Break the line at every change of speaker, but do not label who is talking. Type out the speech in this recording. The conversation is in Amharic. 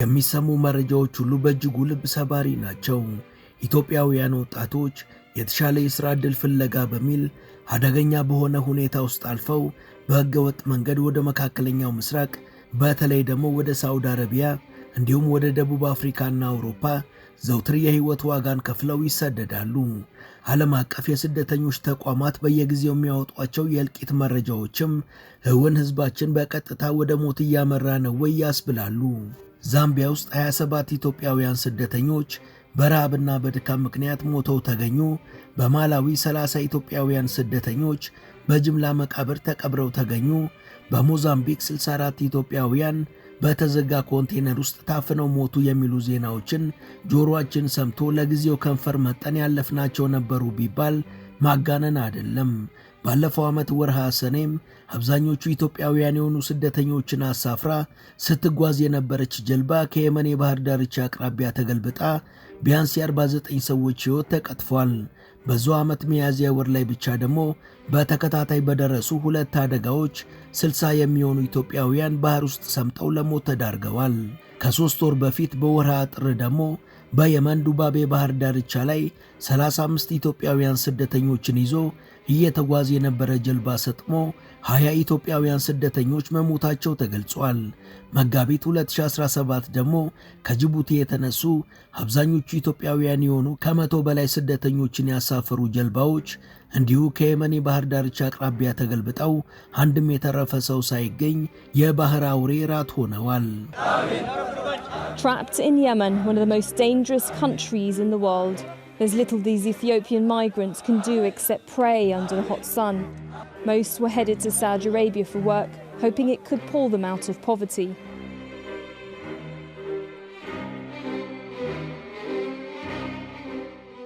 የሚሰሙ መረጃዎች ሁሉ በእጅጉ ልብ ሰባሪ ናቸው። ኢትዮጵያውያን ወጣቶች የተሻለ የሥራ ዕድል ፍለጋ በሚል አደገኛ በሆነ ሁኔታ ውስጥ አልፈው በሕገወጥ መንገድ ወደ መካከለኛው ምስራቅ በተለይ ደግሞ ወደ ሳውዲ አረቢያ እንዲሁም ወደ ደቡብ አፍሪካና አውሮፓ ዘውትር የሕይወት ዋጋን ከፍለው ይሰደዳሉ። ዓለም አቀፍ የስደተኞች ተቋማት በየጊዜው የሚያወጧቸው የእልቂት መረጃዎችም እውን ሕዝባችን በቀጥታ ወደ ሞት እያመራ ነው ወይ ያስብላሉ። ዛምቢያ ውስጥ 27 ኢትዮጵያውያን ስደተኞች በረሃብና በድካም ምክንያት ሞተው ተገኙ። በማላዊ 30 ኢትዮጵያውያን ስደተኞች በጅምላ መቃብር ተቀብረው ተገኙ። በሞዛምቢክ 64 ኢትዮጵያውያን በተዘጋ ኮንቴነር ውስጥ ታፍነው ሞቱ የሚሉ ዜናዎችን ጆሮአችን ሰምቶ ለጊዜው ከንፈር መጠን ያለፍናቸው ነበሩ ቢባል ማጋነን አይደለም። ባለፈው ዓመት ወርሃ ሰኔም አብዛኞቹ ኢትዮጵያውያን የሆኑ ስደተኞችን አሳፍራ ስትጓዝ የነበረች ጀልባ ከየመን የባህር ዳርቻ አቅራቢያ ተገልብጣ ቢያንስ የ49 ሰዎች ሕይወት ተቀጥፏል። በዛው ዓመት ሚያዝያ ወር ላይ ብቻ ደግሞ በተከታታይ በደረሱ ሁለት አደጋዎች 60 የሚሆኑ ኢትዮጵያውያን ባህር ውስጥ ሰምጠው ለሞት ተዳርገዋል። ከ3 ወር በፊት በወርሃ ጥር ደግሞ በየመን ዱባቤ ባህር ዳርቻ ላይ 35 ኢትዮጵያውያን ስደተኞችን ይዞ እየተጓዘ የነበረ ጀልባ ሰጥሞ 20 ኢትዮጵያውያን ስደተኞች መሞታቸው ተገልጿል። መጋቢት 2017 ደግሞ ከጅቡቲ የተነሱ አብዛኞቹ ኢትዮጵያውያን የሆኑ ከ100 በላይ ስደተኞችን ያሳፈሩ ጀልባዎች እንዲሁ ከየመን የባህር ዳርቻ አቅራቢያ ተገልብጠው አንድም የተረፈ ሰው ሳይገኝ የባህር አውሬ ራት ሆነዋል።
Trapped in Yemen, one of the most dangerous countries in the world, there's little these Ethiopian migrants can do except pray under the hot sun. Most were headed to Saudi Arabia for work, hoping it could pull them out of poverty.